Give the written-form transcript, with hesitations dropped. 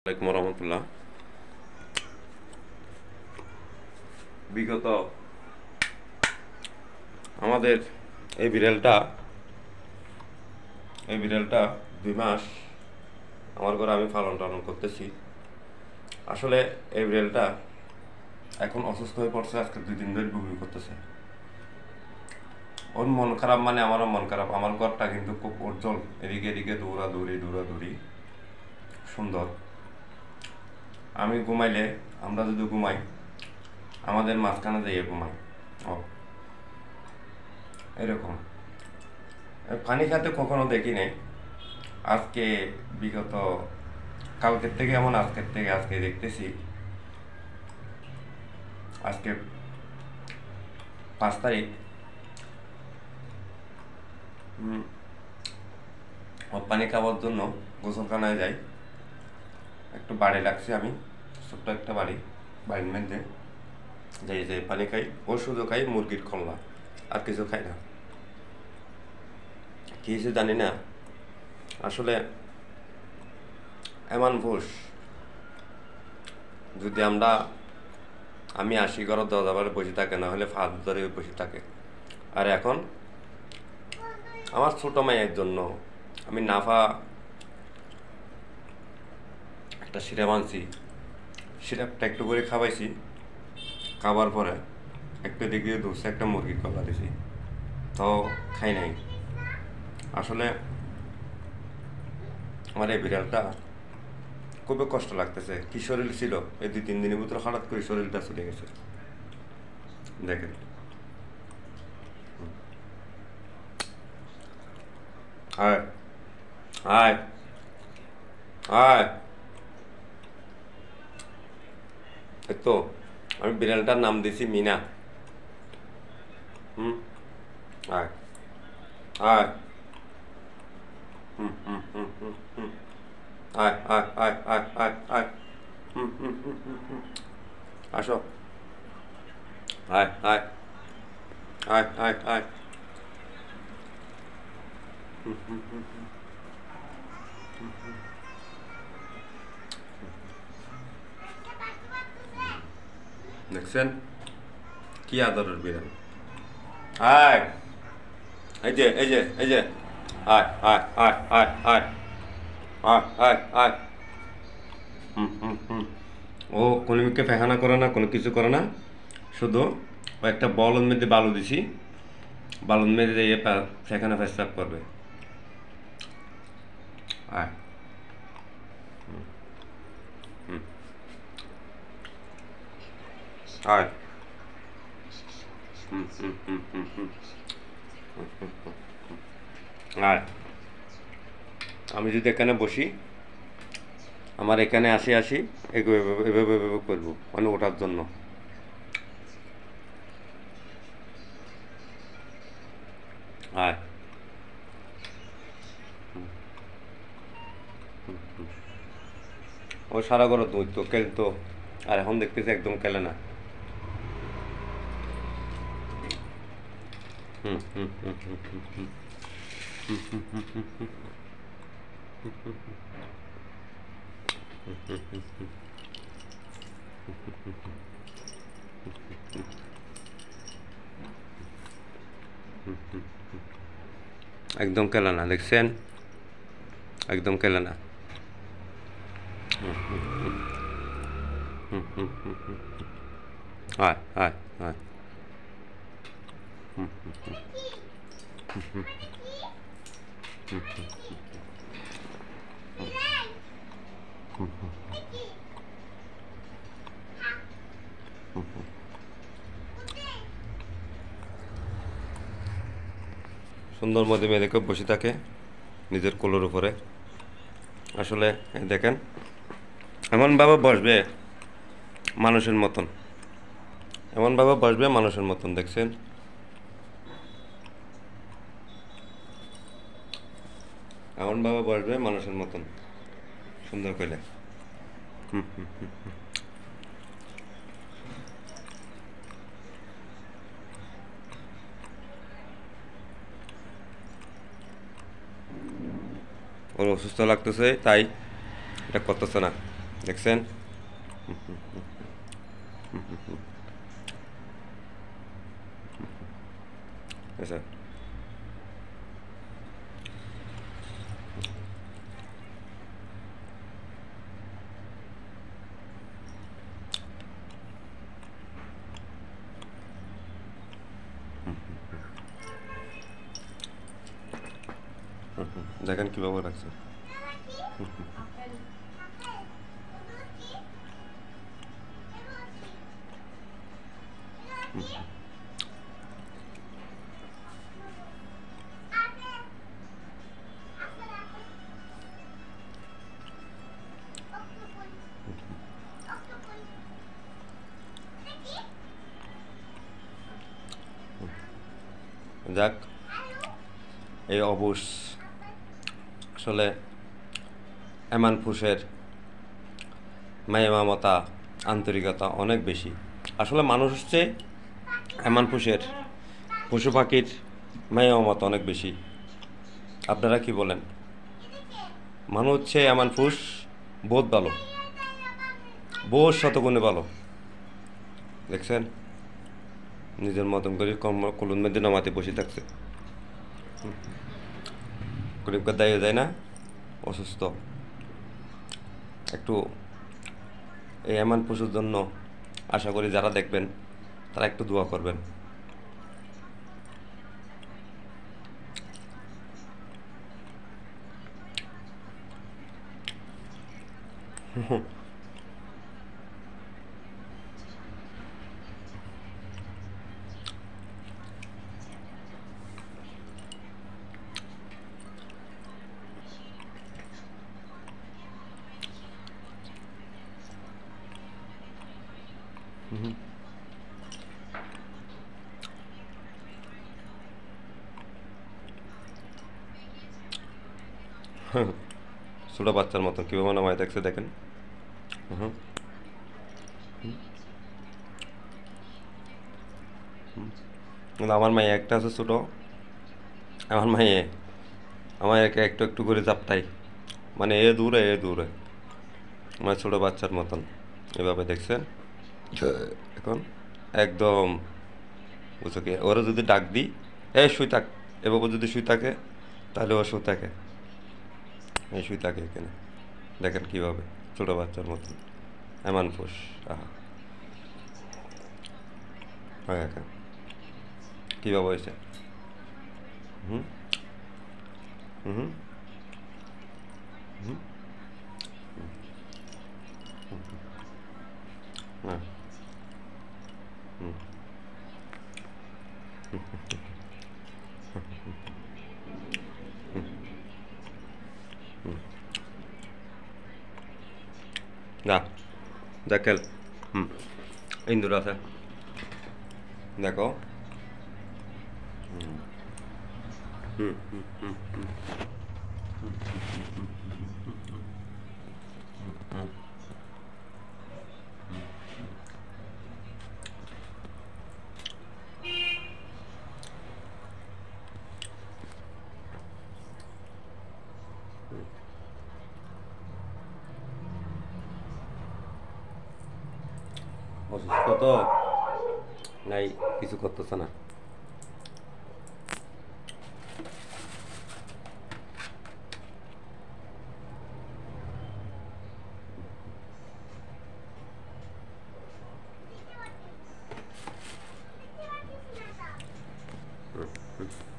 আসসালামু আলাইকুম রহমতুল্লাহ। বিগত আমাদের এই বিড়ালটা 2 মাস আমার ঘরে আমি পালন টালন করতেছি। আসলে এই বিড়ালটা এখন অসুস্থ হয়ে পড়ছে। আজকে 2 দিন ধরে বমি করতেছে। ওর মন খারাপ মানে আমারও মন খারাপ। আমার ঘরটা কিন্তু খুব উজ্জ্বল, এদিকে এদিকে দৌড়াদৌড়ি সুন্দর। আমি ঘুমাইলে, আমরা যদি ঘুমাই, আমাদের মাঝখানে যাইয়ে ঘুমাই। ও এরকম পানি খাতে কখনো দেখি নাই। আজকে বিগত কালকের থেকে এমন আজকে দেখতেছি। আজকে 5 তারিখ। ও পানি খাওয়ার জন্য গোসলখানায় যাই। একটু বাড়ি লাগছে, আমি ছোট্ট একটা বাড়ির মধ্যে যাই যে পানি খাই। ও শুধু খাই মুরগির খোলনা, আর কিছু খাই না। কি হয়েছে জানি না। আসলে এমন ভুষ, যদি আমি আসি ঘর দরজা বারে বসে থাকে, না হলে ফাঁদ ধরে বসে থাকে। আর এখন আমার ছোট মায়ের জন্য আমি নাফা একটা সিরাপ আনছি। সিরাপটা একটু করে খাওয়াইছি। খাবার পরে একটু দেখে ধরছে একটা মুরগির কলা দিছি, তো খাই নাই। আসলে আমার এই বিড়ালটা খুবই কষ্ট লাগতেছে। কি শরীর ছিল, এই 2-3 দিনের ভিতরে হঠাৎ করে শরীরটা চলে গেছে। দেখেন, আয় আয় আয়। তো আমি বিড়ালটার নাম দিছি মিনা। আয় আয়। হুম হুম হুম হুম হুম আয় আয় আয় আয় আয় আয়। আসো, আয় আয় আয় আয় আয়। দেখছেন কি আদরের বিড়াল। আয়, এই যে আয় আয় আয় আয় আয় আয় আয় আয়। ও কোনো মুখে পেখানা করে না, কোনো কিছু করে না। শুধু ও একটা বলের মধ্যে বালু দিছি, বালুর মধ্যে দিয়ে পেখানা পেশাব করবে। আয়, আয়। আয়। আমি যদি এখানে বসি, আমার এখানে আসি এভাবে করবো, মানে ওঠার জন্য। আয়। ও সারা ঘর দৌড়তো, খেলতো। আর এখন দেখতেছি একদম খেলে না। একদম খেলে না, দেখছেন? একদম খেলে না। আয় আয় আয়। সুন্দর মধ্যে মেয়েদেরকে বসে থাকে নিজের কোলের উপরে। আসলে দেখেন, এমনভাবে বসবে মানুষের মতন, দেখছেন? এমনভাবে বসবে মানুষের মতন, সুন্দর করে। ওর অসুস্থ লাগতেছে, তাই এটা করতেছে না। দেখছেন? আচ্ছা, দেখেন কীভাবে রাখছে। যাক, এই অবুশ আসলে এমান ফুসের মায়া মমতা আন্তরিকতা অনেক বেশি। আসলে মানুষ হচ্ছে এমান ফুসের পশু পাখির মায়া মমতা অনেক বেশি। আপনারা কি বলেন? মানুষ হচ্ছে এমান ফুস বহুত ভালো, বহুত শতগুণে ভালো। দেখছেন, নিজের মতন করে কলুন মধ্যে নামাতে বসে থাকছে। গরিবকে দাঁড়িয়ে যায় না, অসুস্থ। একটু এই এমন পশুর জন্য আশা করি যারা দেখবেন তারা একটু দোয়া করবেন। ছোটো বাচ্চার মতন কীভাবে নামায় দেখছে দেখেন। আমার মায়ে একটা আছে ছোটো, আমার মায়ে আমার একে একটু একটু করে চাপটাই, মানে এ দূরে মানে ছোটো বাচ্চার মতন এভাবে দেখছেন। এখন একদম বুঝছো কি, ওরা যদি ডাক দিই শুই থাক, এভাবে যদি শুই থাকে তাহলে ও শুই থাকে, শুই থাকে এখানে। দেখেন কীভাবে ছোটো বাচ্চার মতন এমন ফুস। হ্যাঁ, কীভাবে হয়েছে? হুম হুম হুম হ্যাঁ হুম যা যা খেল। ইন্দুর আছে দেখো। হুম হুম হুম হুম অসুস্থ তো নাই, কিছু করতেছে না। হুম হুম